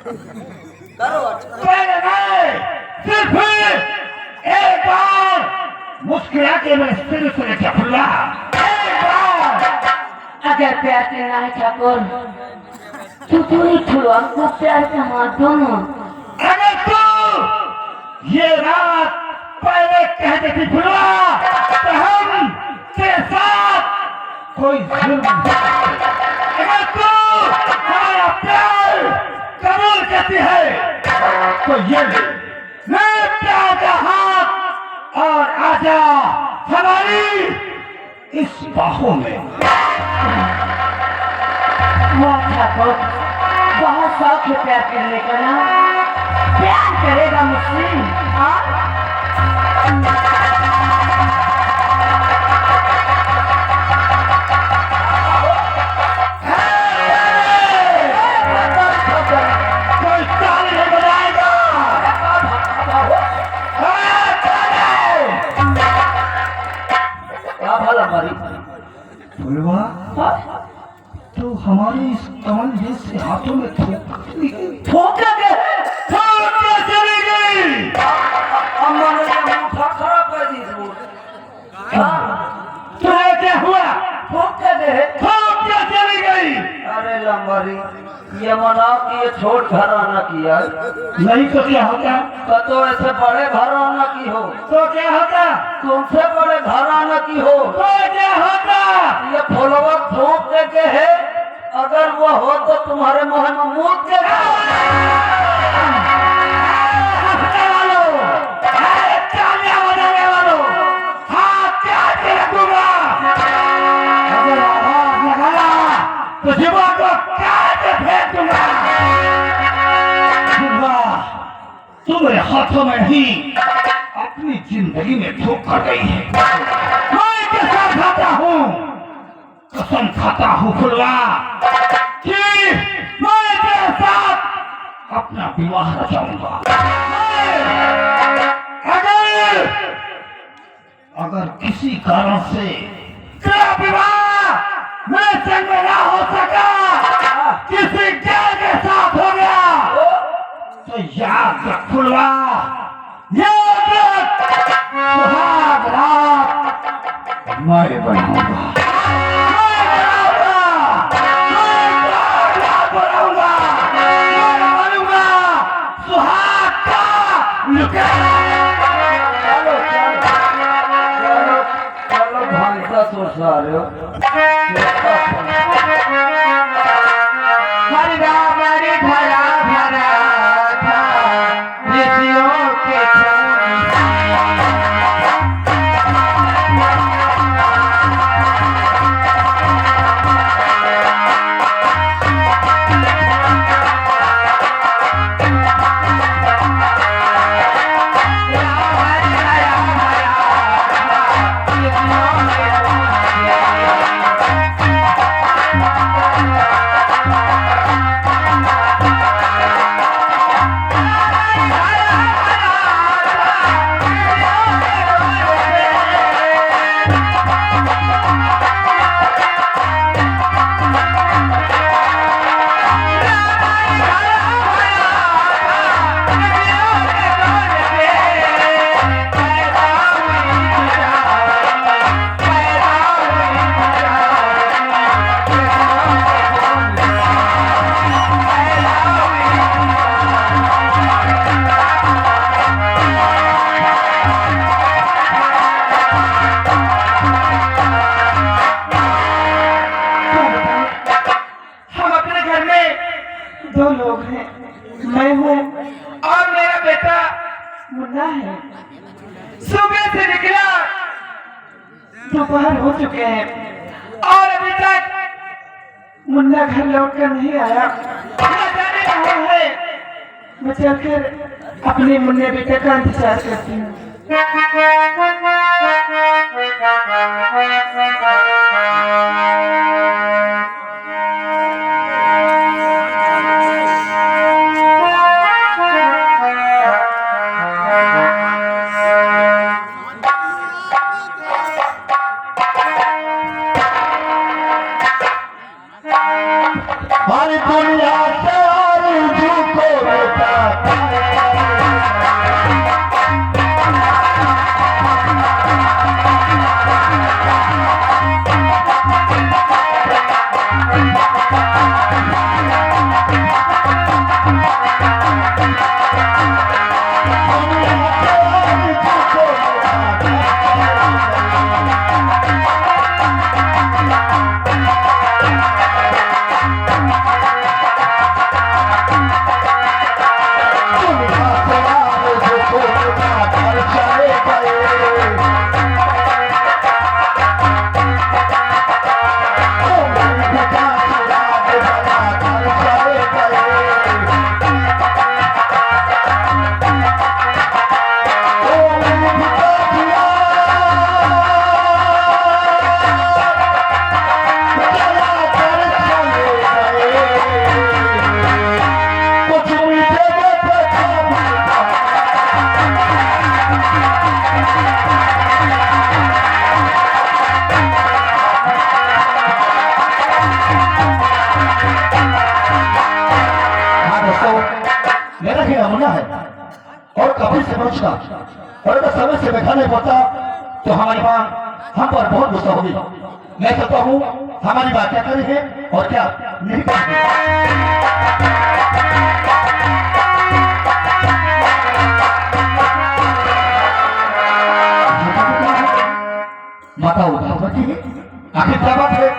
करो पहले नहीं, सिर्फ एक बार मुस्कुरा के मैं सिर से लेके खुला एक बार। अगर प्यार करना है ठाकुर तो तू ही खुलवा को प्यार का हाथ दोनों। अगर तू ये रात पहले कह देती खुलवा तो हम तेरे साथ कोई जुल्म नहीं करते। अगर तू हमारा प्यार कबूल करती है तो ये मैं प्यार का हाथ और आजा हमारी इस बाहों में। वाह ठाकुर बहुत शौक है प्यार करने का ना। प्यार करेगा मुझसे हाँ? फुलवा तो हमारे इस कमल जैसे हाथों में ठोका के चली गई। अम्मा ने ये मुंह खराब कर दी तू। तुम्हें क्या हुआ? ठोका दे क्या चली गई? अरे लंबरी ये मना कि ये छोट घराना किया नहीं तो क्या होता? तो ऐसे बड़े घराना की हो तो क्या होता? तुमसे बड़े घराना की हो तो क्या होता? ये फुलवा फूक दे के है। अगर वो हो तो तुम्हारे मुंह में मूत के हंसने वालों, तालियां बजाने वालों, हाथ प्यार के रखूंगा। अगर आवाज लगाया तो जीवा को काट के फेंक दूंगा। तुम्हारे हाथों में ही अपनी जिंदगी में धोख कर गई है। मैं कसम खाता हूँ, कसम खाता हूँ फुलवा कि मैं तेरे साथ अपना विवाह रचाऊंगा। अगर किसी कारण से तेरा विवाह मेरे संग में ना हो सका, किसी गैर के साथ हो गया तो याद रख फुलवा, याद रख सुहाग रात मैं बनाऊंगा। दो लोग हैं, मैं हूँ और मेरा बेटा मुन्ना है। सुबह से निकला, दोपहर हो चुके हैं और अभी तक मुन्ना घर लौट कर नहीं आया। ना जाने कहाँ है। मैं चलकर अपने मुन्ने बेटे का इंतजार करती हूँ। हर दुनिया से आरज़ू को महीना है और काफी से पहुंचना, और अगर समय से बैठा नहीं पड़ता तो हमारी माँ हम पर बहुत गुस्सा होगी। मैं चाहता हूँ हमारी बात क्या करेंगे और क्या नहीं करेंगे। माता उदास होती है, आखिर क्या बात है?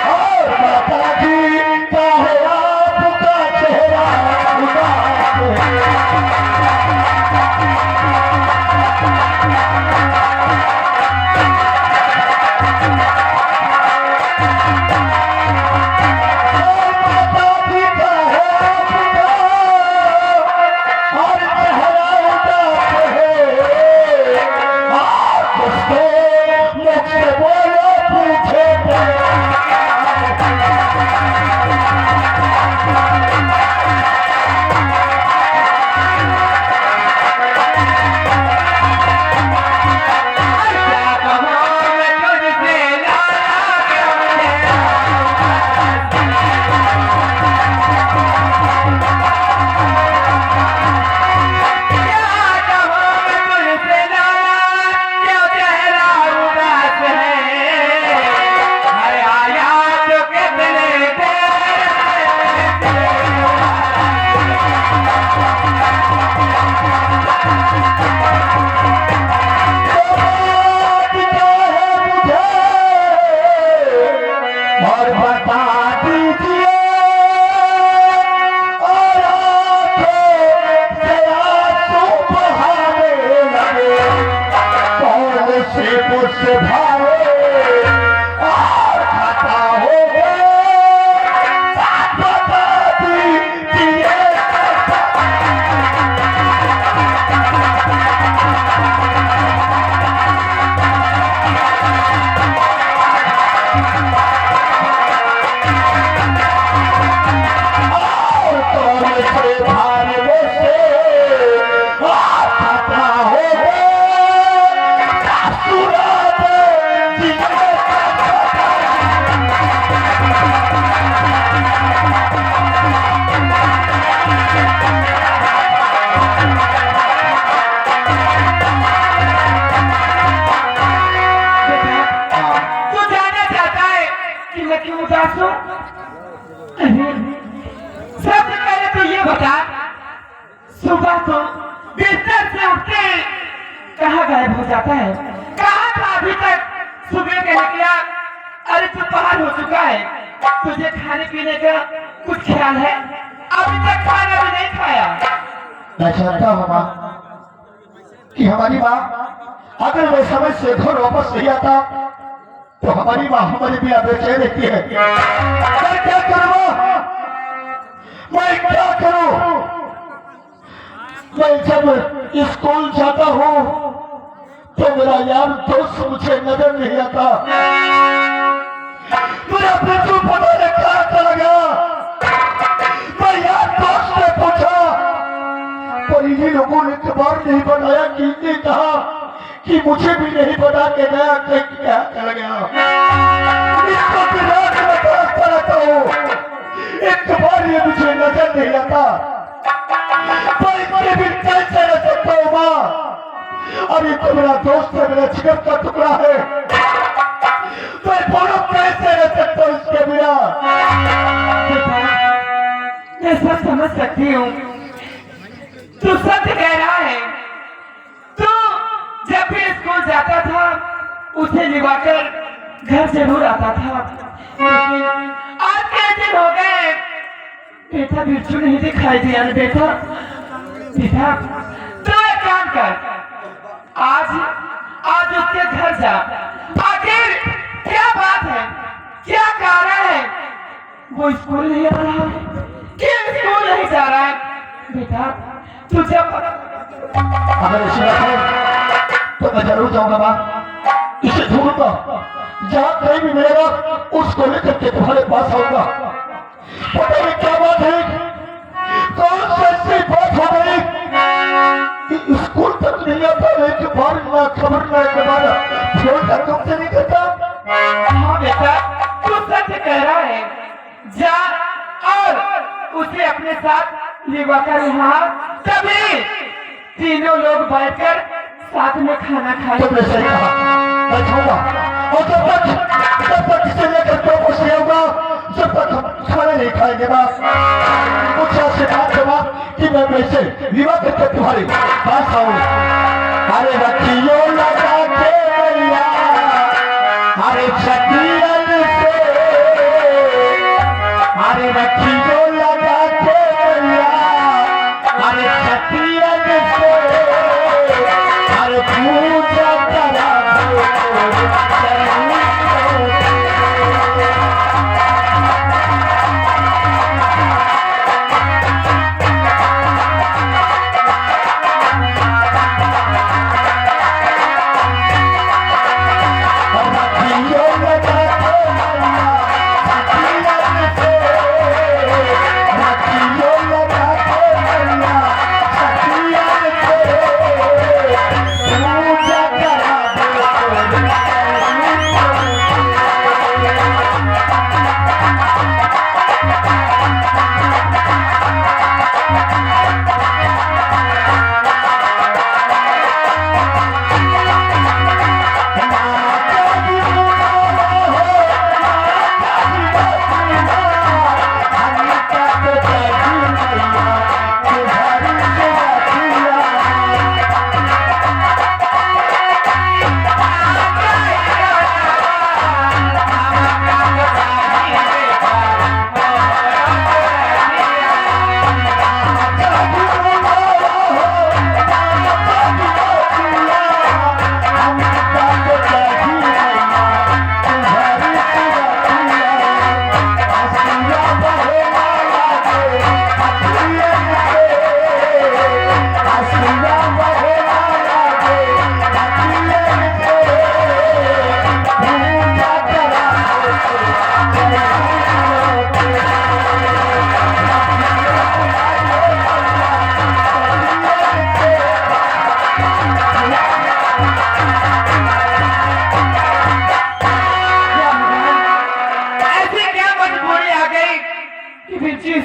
और माता जी का है आपका चेहरा उदास सबसे पहले तो ये बता, सुबह को बिस्तर से उठते कहाँ गायब हो जाता है? कहाँ था अभी तक? सुबह का निकला, अरे दोपहर हो चुका है, तुझे खाने पीने का कुछ ख्याल है? अभी तक खाना भी नहीं खाया। मैं चाहता हूँ माँ कि हमारी माँ अगर मैं समय से घर वापस नहीं आता तो हमारी माँ हमारे बिना बेचैन रहती है। मैं क्या करूँ? मैं क्या करूँ? मैं जब स्कूल जाता हूँ तो मेरा यार दोस्त मुझे नजर नहीं आता। मेरा बिल्कुल पता नहीं क्या चला गया। मैं यार दोस्त से पूछा पर इन्हीं लोगों ने इतबार नहीं बनाया कि इन्हें कहा कि मुझे भी नहीं बता के गया कि क्या चला गया। इसको रात में तलाशता रहता हूँ, एक बार ये मुझे नजर नहीं आता। पर इसके भी कैसे रह सकता हूँ माँ? अरे तो मेरा दोस्त है, मेरा जिगर का टुकड़ा है, मैं बोलो कैसे रह सकता हूँ इसके बिना? मैं सब समझ सकती हूँ, तू सच कह रहा है। तू जब भी स्कूल जाता था उसे लिवाकर घर जरूर आता था, लेकिन आज के दिन हो गए बेटा बिरजू नहीं दिखाई दिया। बेटा बेटा तू एक काम कर, आज उसके घर जा। आखिर क्या बात है, क्या कारण है? वो स्कूल नहीं आ रहा है, क्यों स्कूल नहीं जा रहा है? बेटा तू जब अगर ऐसी बात है तो मैं जरूर जाऊंगा माँ, इसे ढूंढूंगा, जहाँ कहीं भी मिलेगा उसको लेकर के तुम्हारे पास आऊंगा। पता नहीं क्या बात है, कौन सी ऐसी बात हो गई कि स्कूल तक नहीं आता, एक बार ना खबर ना के बाद फोन तक तुमसे नहीं करता। हाँ बेटा तू सच कह रहा है, जा साथ लिवाकर यहाँ तभी तीनों लोग बैठकर साथ में खाना खाए। तुमने सही कहा, मैं खाऊंगा और जब तक इसे लेकर तो कुछ नहीं होगा, जब तक हम खाना नहीं खाएंगे। बस मुझसे आपसे बात जवाब कि मैं वैसे विवाह करके तुम्हारी बात खाऊं। अरे रखियो लगा के मैया, अरे छतियन से, अरे रखियो लगा के मैया, अरे छतियन से, अरे पूजा करा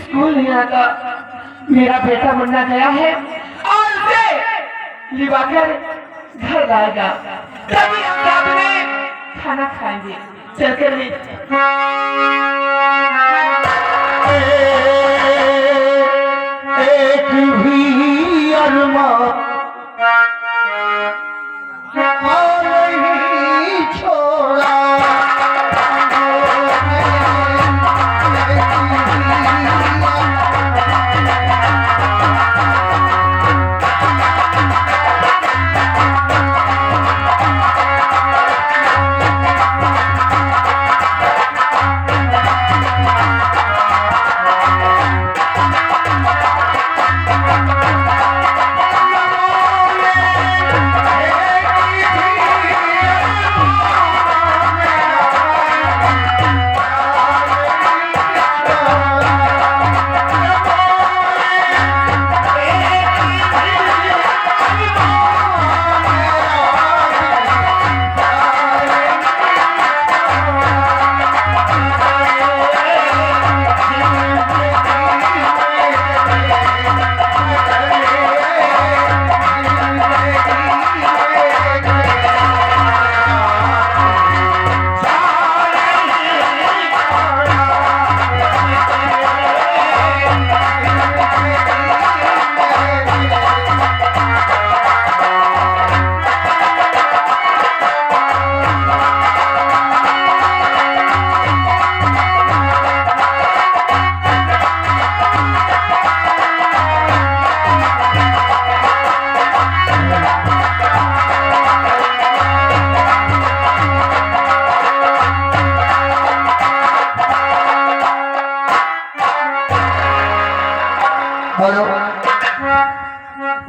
स्कूल नहीं आता। मेरा बेटा मुन्ना गया है और उसे लिवाकर घर लाएगा, तभी हम साथ में खाना खाएंगे। चलकर एक भी अरमा नहीं छोड़ा,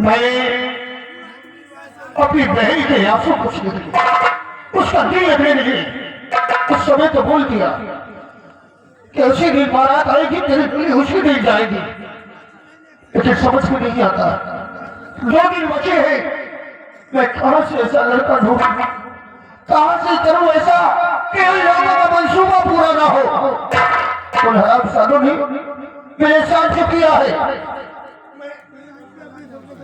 मैंने अपनी बहन के आंसू कुछ नहीं, उसका दिल लगने लगे। उस समय तो बोल दिया कि उसी दिन बारात आएगी, तेरी पीढ़ी उसी दिन जाएगी, लेकिन समझ में नहीं आता 2 दिन बचे हैं, मैं कहां से ऐसा लड़का ढूंढूं, कहां से करूं ऐसा कि उन लोगों का मंसूबा पूरा ना हो। उन हराम साधु ने मेरे साथ जो किया है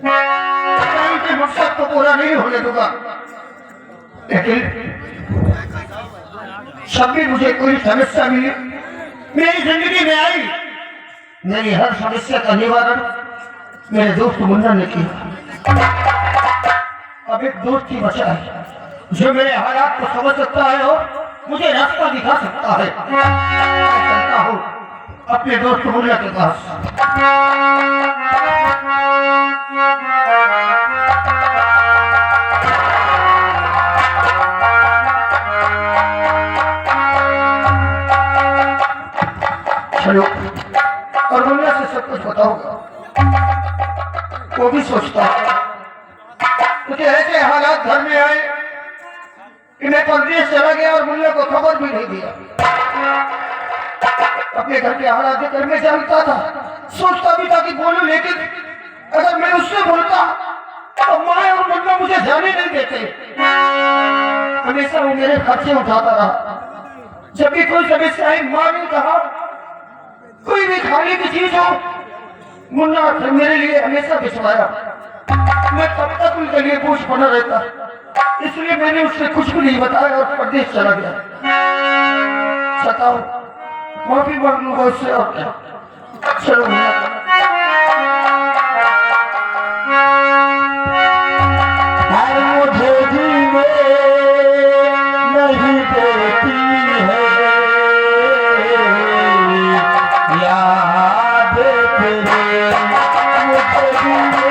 कहीं के मकसद को पूरा नहीं होने दूंगा, लेकिन जब भी मुझे कोई समस्या मिली मेरी जिंदगी में आई, मेरी हर समस्या का निवारण मेरे दोस्त मुन्ना ने किया। अब एक दोस्त की बचा है जो मेरे हालात को समझ सकता है और मुझे रास्ता दिखा सकता है। मैं चलता हूँ अपने दोस्त मुन्ना के पास। चलो और मुन्ना से सब कुछ बताऊंगा। वो भी सोचता है मुझे ऐसे हालात घर में आए कि मैं परदेश चला गया और मुन्ना को खबर भी नहीं दिया। अपने घर के हालात देखकर मैं जानता था, सोचता भी था कि बोलूं, लेकिन अगर मैं उससे बोलता तो माँ और मुन्ना मुझे जाने नहीं देते। हमेशा वो मेरे खर्चे उठाता रहा। जब भी कोई समस्या आई, माँ ने कहा कोई भी खाने की चीज हो मुन्ना मेरे लिए हमेशा भिजवाया। मैं तब तक उनके लिए बोझ बना रहता, इसलिए मैंने उससे कुछ भी नहीं बताया और प्रदेश चला गया। सताओ माफी मांग लूंगा उससे और क्या। चलो मुझे जीने नहीं देती है याद तेरे, मुझे जीने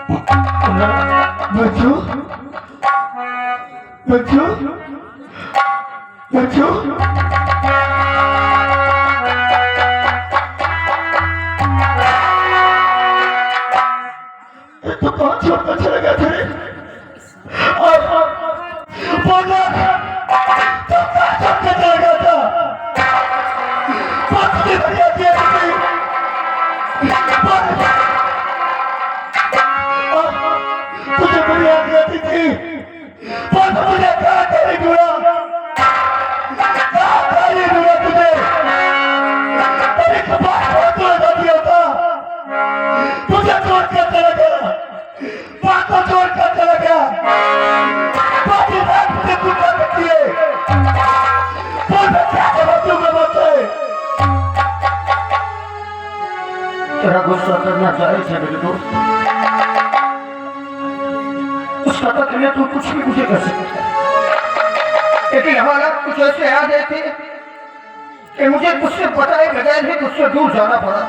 बच्चू बच्चू बच्चू तो कौन छोड़कर चले गए थे और बोला तो कहाँ छोड़कर चला गया था बहुत की बढ़िया दिया थी तुझे बढ़िया दिया थी बहुत मुझे कहाँ तेरी जुड़ा कहाँ तेरी जुड़ा तुझे तेरी कपाट बहुत जुड़ा दिया था तुझे छोड़ कर चला गया बात को छोड़ कर चला गया बाकी बात मुझे पूछा करती है बोल मैं क्या जवाब दूंगा मुझसे तेरा गुस्सा करना जायज है मेरे दोस्त उस कथा के लिए तू कुछ भी मुझे कर सकता है लेकिन हमारा कुछ ऐसे याद है कि मुझे मुझसे बताए बगैर ही मुझसे दूर जाना पड़ा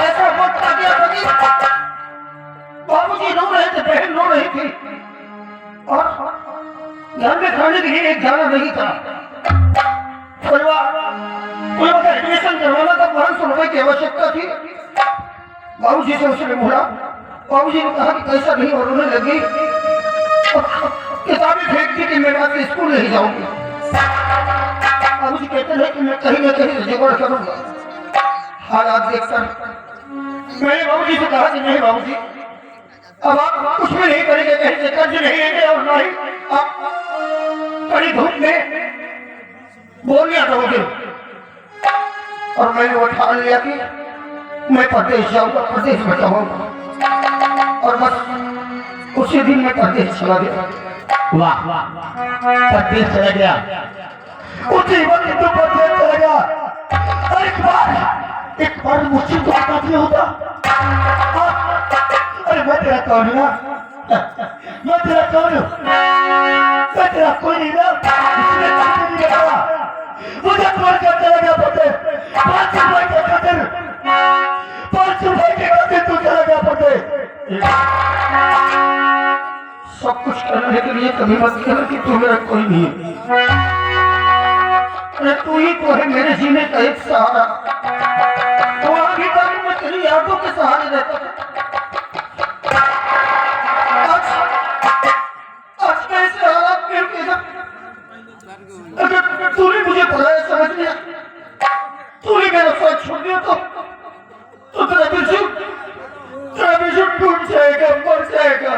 ऐसा वक्त आ गया था कि बाबूजी रो रहे थे बहन रो रही थी और घर में खाने के लिए एक दाना नहीं था कोई वक्त एडमिशन करवाना था 500 रुपए की आवश्यकता थी बाबूजी से उसने बोला बाबूजी ने कहा कि पैसा नहीं और रोने लगी किताबें फेंक दी कि मैं रात स्कूल नहीं जाऊंगी बाबूजी कहते हैं कि मैं कहीं ना कहीं जुगाड़ करूंगा हालात देखकर मैंने बाबूजी से कहा कि नहीं बाबूजी अब आप कुछ भी नहीं करेंगे कहीं से कर्ज नहीं लेंगे और ना ही आप कड़ी धूप में बोलिया रहोगे और मैंने वो ठान लिया कि मैं प्रदेश जाऊंगा प्रदेश में जाऊंगा और बस उसी दिन मैं प्रदेश चला गया वाह प्रदेश चला गया उसी वक्त तू प्रदेश चला गया और एक बार मुझसे तो काफी होता अरे मैं तेरा कौन हूँ मैं तेरा कौन हूँ मैं तेरा कोई नहीं ना इसने काफी नहीं लगा मुझे छोड़ कर चला गया पते 500 रुपए के खातिर 500 रुपए के खातिर तू चला गया पते सब कुछ करने के लिए कभी मत कहना कि तू मेरा कोई नहीं है अरे तू ही तो है मेरे जीने का एक सहारा तो अभी तक मैं तेरी यादों के सहारे रहता था आज कैसे हालात मेरे के अगर तूने मुझे बुलाया समझ लिया तूने मेरा साथ छोड़ दिया तो तेरा विजन टूट जाएगा मर जाएगा